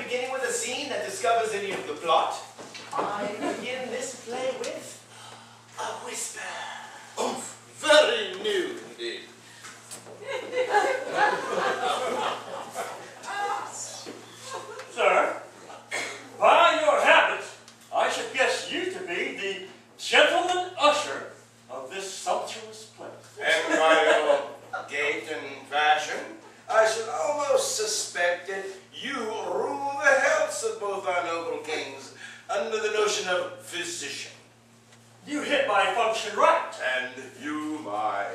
beginning with a scene that discovers any of the plot, I begin this play with a whisper. Oomph! Very new indeed. Sir, by your habit, I should guess you to be the gentleman usher of this sumptuous place. And by your gait and fashion, I should almost suspect that you rule the healths of both our noble kings under the notion of physician. You hit my function right. And you my...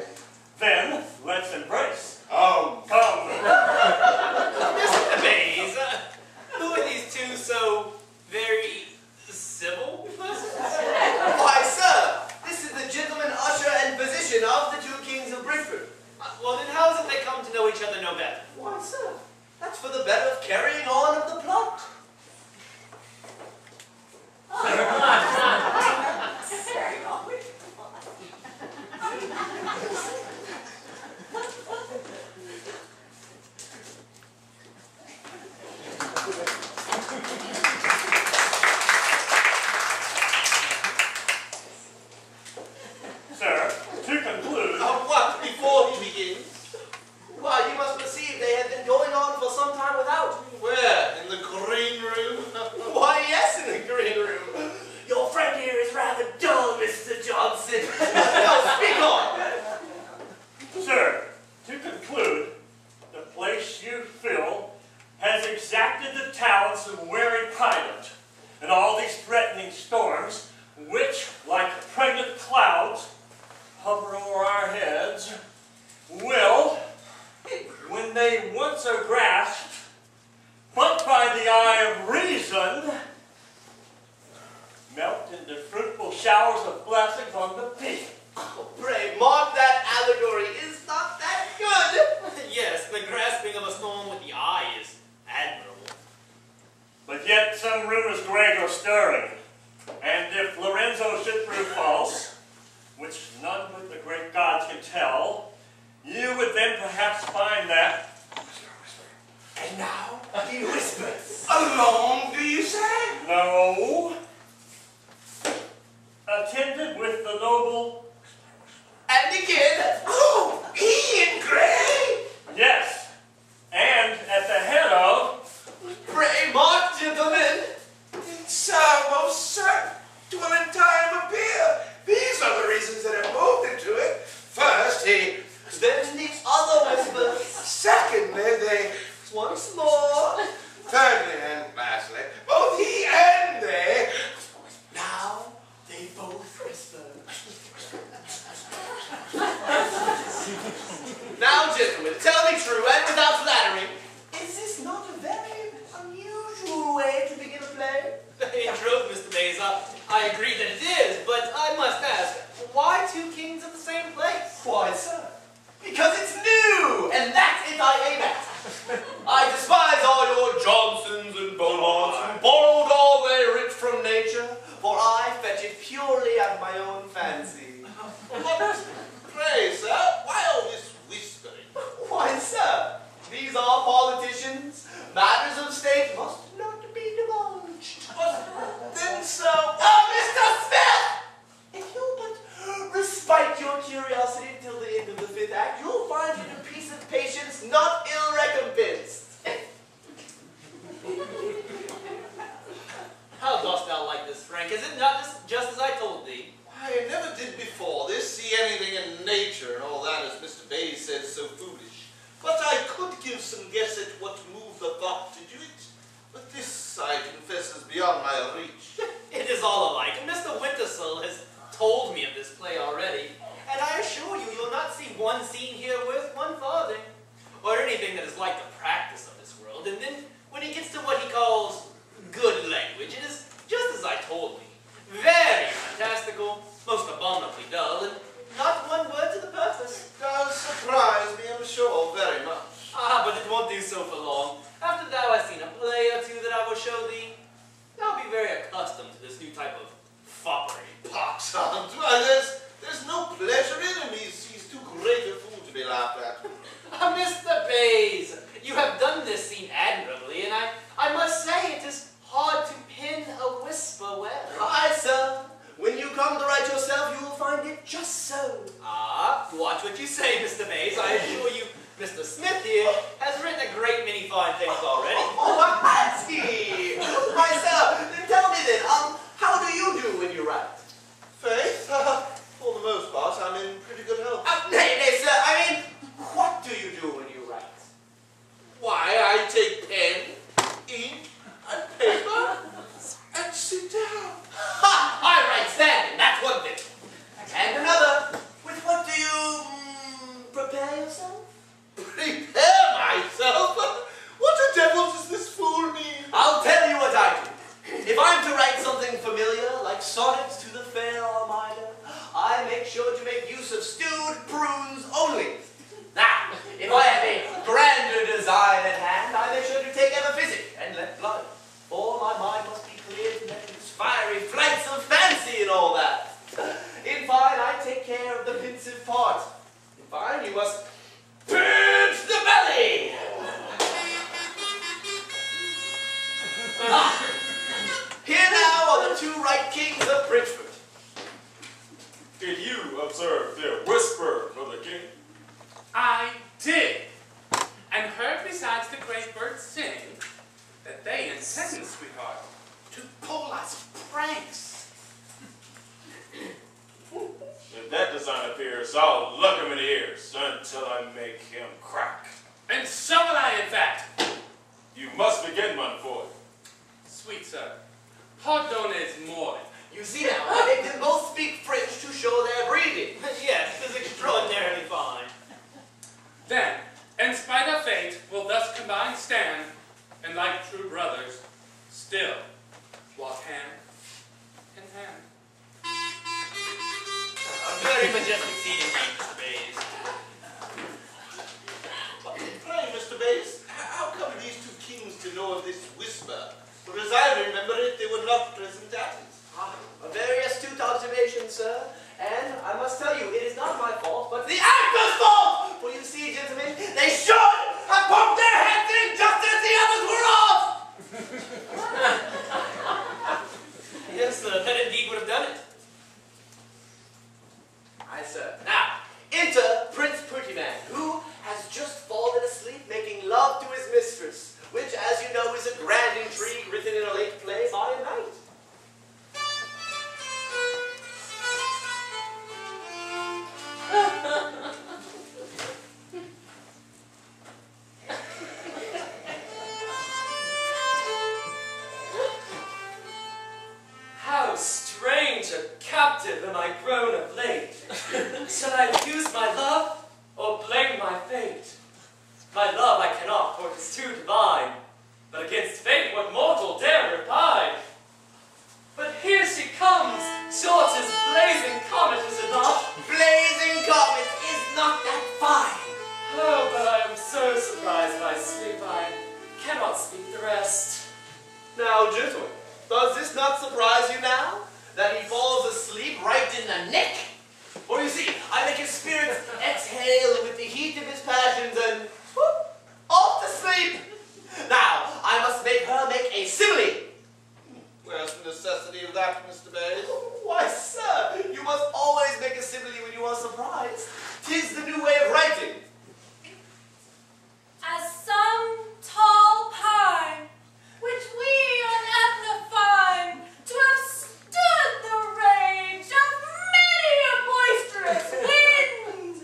Then, let's embrace. Come. Mr. Bays, who are these two so very civil? Why, sir, this is the gentleman usher and physician of the two kings of Bridgeford. Well, then how is it they come to know each other no better? Why, sir, that's for the better of carrying on of the plot. Sir, to conclude... What, before he begins? Why, you must perceive they have been going on for some time without. Where? In the green room? Why, yes, in the green room. Your friend here is rather dull, Mr. Johnson. No, speak on. Sir, to conclude, the place you fill has exacted the talents of wary pilot, and all these threatening storms, which, like pregnant clouds, hover over our heads, will, when they once are grasped, but by the eye of reason, melt into fruitful showers of blessings on the peak. Oh, pray, mark that allegory. Is not that good? Yes, the grasping of a storm with the eye is admirable. But yet some rumors great are stirring, and if Lorenzo should prove false, which none but the great gods can tell, you would then perhaps find that... And now he whispers. Alone, do you say? No. Attended with the noble... And the kid. Oh, he in gray? Yes, and at the head of... Pray, mark, gentlemen. Sir, most certain, 'twill in time appear. These are the reasons that have moved into it. First, he... Then the other whispers. Secondly, they... Once more. Thirdly, and lastly, both he and they... Now they both whisper. Now, gentlemen, tell me true and without flattery. Is this not a very unusual way to begin a play? In truth, Mr. Bays, I agree that it is, but I must ask, why two kings of the same place? Why, sir? Because it's new, and that's it I aim at. I despise all your Johnsons and Beaumonts who borrowed all they writ from nature, for I fetch it purely out of my own fancy. Pray, sir, why all this whispering? Why, sir, these are politicians. Matters of state must not be divulged. Then, sir... Oh, Mr. Smith! If you'll but respite your curiosity till the end of the 5th act, you'll find it a piece of patience not ill recompensed. How dost thou like this, Frank? Is it not just as I told thee? I never did before this see anything in nature and all that, as Mr. Bays says, so foolish. But I could give some guess at what moved the thought to do it. But this, I confess, is beyond my reach. It is all alike. Mr. Wintersill has told me of this play already, and I assure you, you'll not see one scene here worth one farthing, or anything that is like the practice of this world. And then, when he gets to what he calls good language, it is just as I told me. Very fantastical, most abominably dull, and not one word to the purpose. It does surprise me, I'm sure, very much. Ah, but it won't do so for long. After thou hast seen a play or two that I will show thee, thou will be very accustomed to this new type of foppery. Pox on, why, there's no pleasure in him. He's too great a fool to be laughed at. Mr. Bays, you have done this scene admirably, and I I must say it is hard to pin a whisper well. Aye, sir. When you come to write yourself, you will find it just so. Ah, watch what you say, Mr. Mays. I assure you, Mr. Smith here has written a great many fine things already. Oh, what fancy! Why, sir, then tell me then, how do you do when you write? Faith, for the most part, I'm in pretty good health. Nay, sir, I mean, what do you do when you write? Why, I take pen, ink, and paper, and sit down. Ha! I write standing, that's one thing. And another, with what do you, prepare yourself? Prepare myself? What the devil does this fool mean? I'll tell you what I do. If I'm to write something familiar, like sonnets to the fair Armida, I make sure to make use of stewed prunes only. Now, if I have a grander design at hand, I make sure to take epiphysic and let blood, for my mind must be clear to let loose fiery flights of fancy and all that. In fine, I take care of the pensive part. In fine, you must purge the belly. Here now are the two right kings of Bridgeford. Did you observe their whisper for the king? I did, and heard besides the great birds sing that they intend, sweetheart, to pull us pranks. If that design appears, I'll look him in the ears until I make him crack. And so will I, in fact. You must begin, Montfort. Sweet sir, pardonnez moi. You see now, I make them both speak French to show their breeding. Yes, it is extraordinarily fine. Then, in spite of fate, will thus combined stand, and like true brothers, still walk hand in hand. A very majestic scene indeed, Mr. Bays. Pray, Mr. Bates, how come these two kings to know of this whisper? For as I remember it, they were not present at it. A very astute observation, sir. And I must tell you, it is not my fault, but the actor's fault! For you see, gentlemen, they should have poked their heads in just as the others were off! Yes, sir, that indeed would have done it. Aye, sir. Now, enter Prince Prettyman, who has just fallen asleep making love to his mistress, which, as you know, is a grand intrigue written in a late play by a knight. How strange a captive am I grown of late. Shall I accuse my love, or blame my fate? My love I cannot, for 'tis too divine. But against fate what mortal dare repine? But here she comes, sure 'tis blazing comet, is it not? Blazing comet is not that fine. Oh, but I am so surprised by sleep, I cannot speak the rest. Now, gentlemen, does this not surprise you now? That he falls asleep right in the neck? For you see, I make his spirits exhale with the heat of his passions and whoop, off to sleep. Now, I must make her make a simile. Where's the necessity of that, Mr. Bates? Why, sir, you must always make a simile when you are surprised. 'Tis the new way of writing. As some tall pine, which we on Etna find to have stood the rage of many a boisterous wind.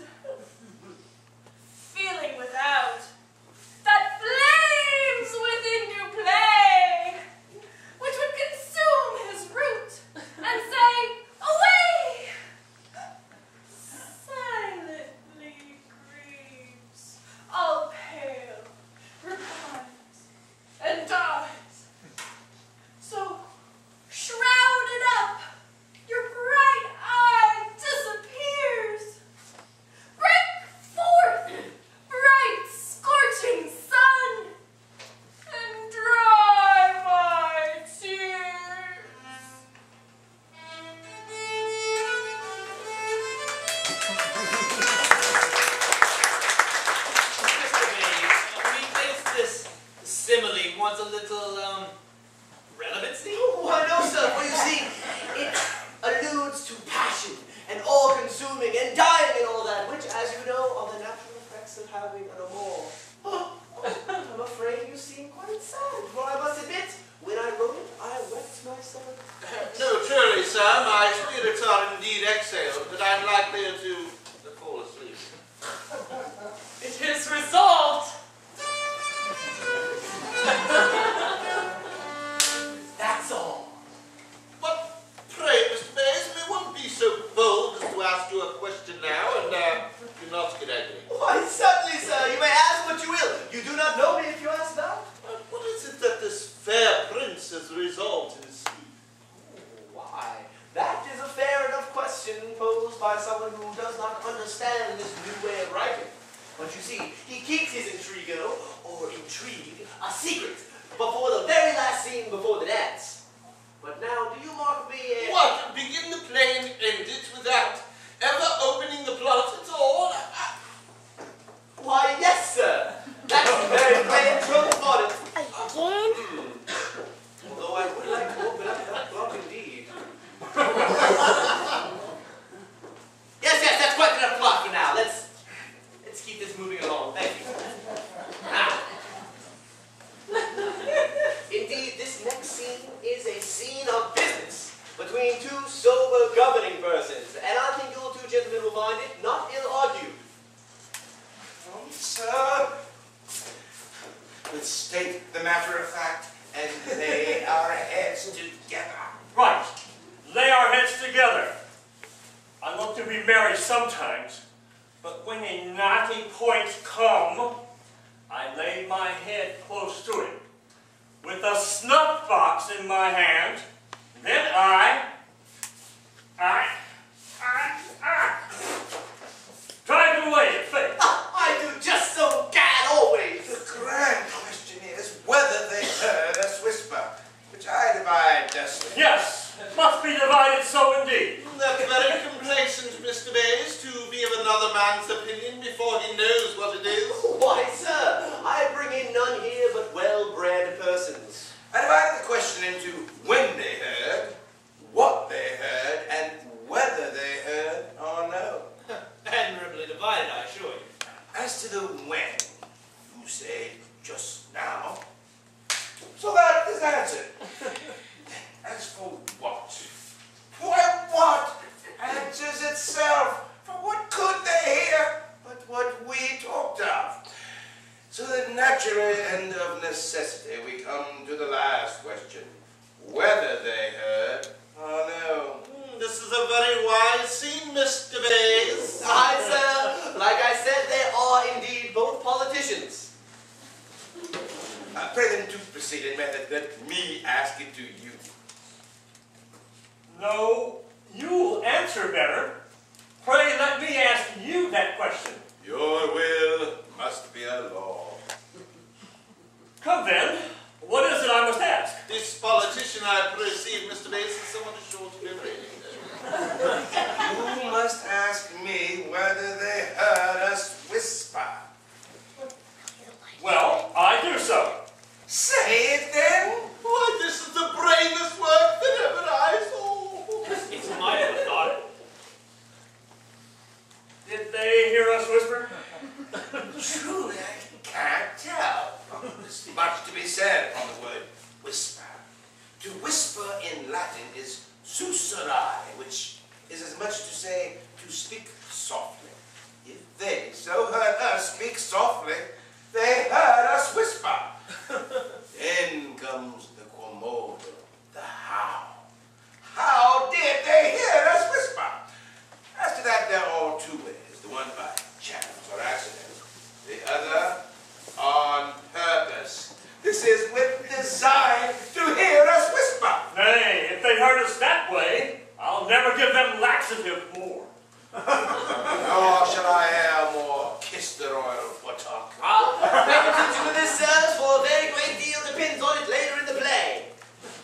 having an amour. I'm afraid you seem quite sad, for I must admit, when I wrote it, I wept myself. No, truly, sir, my spirits are indeed exhaled, but I'm likely to fall asleep. It is resolved. That's all. But pray, Mr. Bayes, may one be so bold as to ask you a question now, and do not get angry? Why, certainly, sir. You may ask what you will. You do not know me if you ask now. What is it that this fair prince has resolved in sleep? Why, that is a fair enough question posed by someone who does not understand this new way of writing. But you see, he keeps his intrigo, or intrigue, a secret before the very last scene before the dance. But now, do you mark me a... What? Begin the play and end it without ever opening the plot at all? Why, yes, sir. That's very plain and true. Again? Although I would like to open up that plot indeed. Yes, that's quite enough plot for now. Let's keep this moving along. Thank you. Now, indeed, this next scene is a scene of business between two sober governing persons, and I think you two gentlemen will find it not ill-argued. Sir, let's state the matter of fact and lay our heads together. Right. Lay our heads together. I love to be merry sometimes, but when a knotty point come, I lay my head close to it, with a snuff box in my hand. Then I drive it away at fate. I do just so gad always. The grand question is whether they heard us whisper, which I divide justly. Yes, it must be divided so indeed. That's very complacent, Mr. Bayes, to be of another man's opinion before he knows what it is. Why, sir, I bring in none here but well-bred persons. I divided the question into when they heard, what they heard, and whether they heard or no. Admirably divided, I assure you. As to the when, you say just now, so that is answered. As for what? Why, what answers itself. For what could they hear but what we talked of? So that naturally and of necessity we come to the last question, whether they heard or no. This is a very wise scene, Mr. Bayes. Aye, sir. Like I said, they are indeed both politicians. Pray then to proceed, and let me ask it to you. No, you'll answer better. Pray let me ask you that question. Your will must be a law. Come then, what is it I must ask? This politician, I perceive, Mr. Bayes, is somewhat a short memory. You must ask me whether they heard us whisper. Well, I do so. Say it then. Why, this is the bravest work that ever I saw. It's my thought. Did they hear us whisper? Truly, I can't tell. There's much to be said on the word whisper. To whisper in Latin is susurrai, which is as much to say to speak softly. If they so heard us speak softly, they heard us whisper. Then comes the quomodo, the how. How did they hear us whisper? As to that, there are two ways. The one by chance or accident. The other on purpose. This is with design to hear us whisper. Nay, if they heard us that way, I'll never give them laxative more. Nor shall I have more kister oil for talk. Pay attention to this, sirs, for a very great deal depends on it later in the play.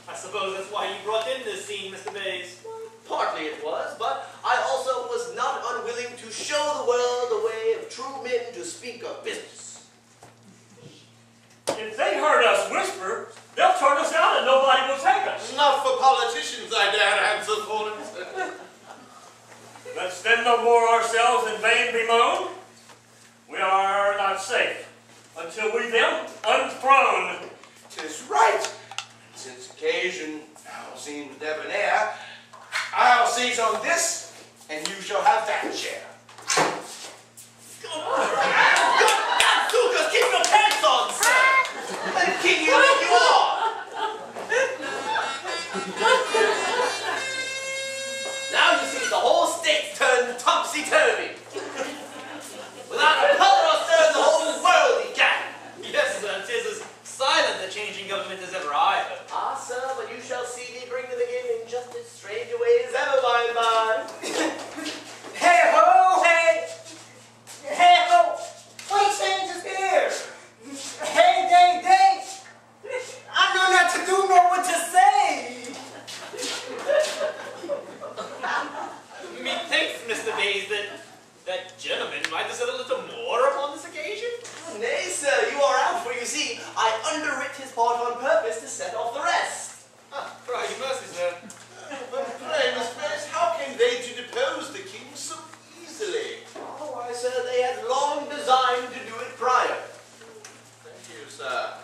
I suppose that's why you brought in this scene, Mr. Bayes. Partly it was, but I also was not unwilling to show the world the way of true men to speak of business. If they heard us whisper, they'll turn us out and nobody will take us. Not for politicians, I dare answer for it. Let's then no more ourselves in vain bemoan. We are not long designed to do it prior. Thank you, sir.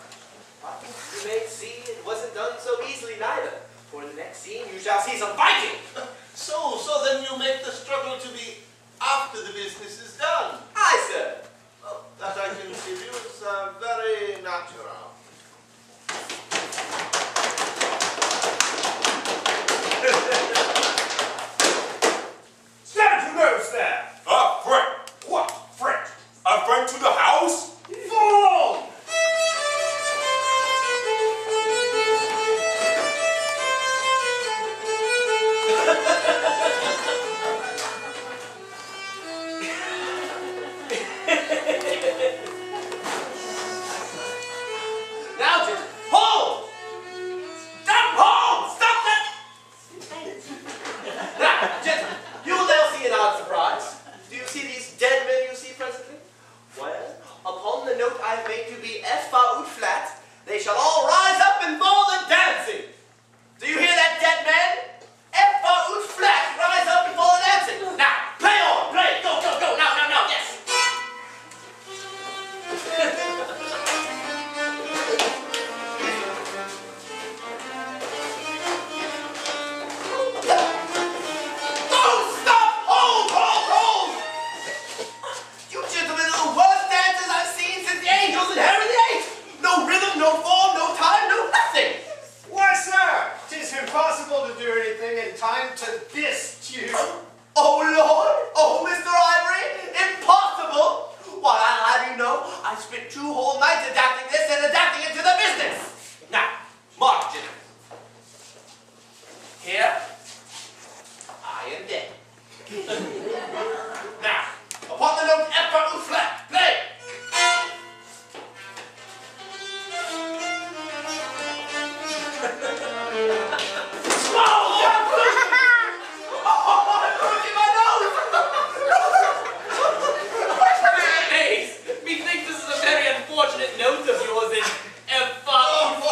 But you may see it wasn't done so easily neither. For in the next scene you shall see some fighting. So then you make the struggle to be after the business is done. Aye, sir. Well, that I consider is very natural. Stand to nose there! Friend. What, friend? A friend to the house? Fool! Now, just hold! Stop! Hold! Stop that! Now, gentlemen, you will now see an odd surprise. Do you see these dead men you see presently? Well, upon the note I have made to be F fa ut flat, they shall all rise up and fall a dancing. Do you hear that, dead men? F fa ut flat, rise up and fall a dancing. Now, play on, play, go, go, go, now, now, now, yes. You gentlemen are the worst dancers I've seen since the angels and Henry VIII. No rhythm, no form, no time, no nothing. Why, sir, 'tis impossible to do anything in time to this tune. Oh, Lord! Oh, Mr. Ivory! Impossible! Why, I'll have you know, I spent 2 whole nights adapting this and adapting it to the business. Now, mark, gentlemen. Here, I am dead. Now, upon the note F for U flat, play! Methinks this is a very unfortunate note of yours in F flat.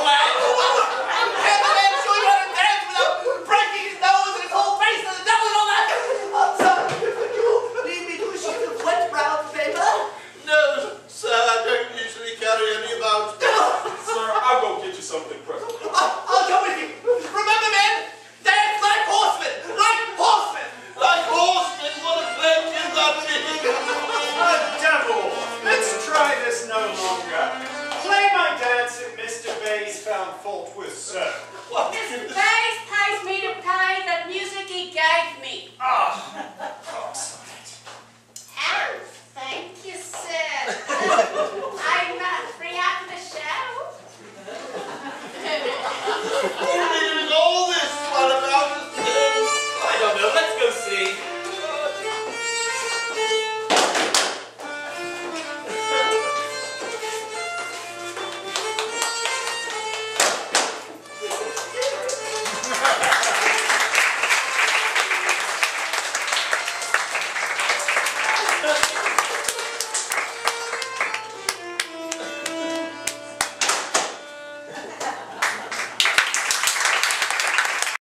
Can the man show you how to dance without breaking his nose and his whole face and the devil and all that? I'm sorry, could you lead me to a sheet of wet brown paper? No, sir, I don't usually carry any about. Sir, I'll go get you something present. I'll go with you. Remember, men, dance like horsemen, like horsemen. Like horsemen, what a pledge is that thing? The devil! Let's try this no longer. Play my dance that Mr. Bayes found fault with, sir. Mr. Bayes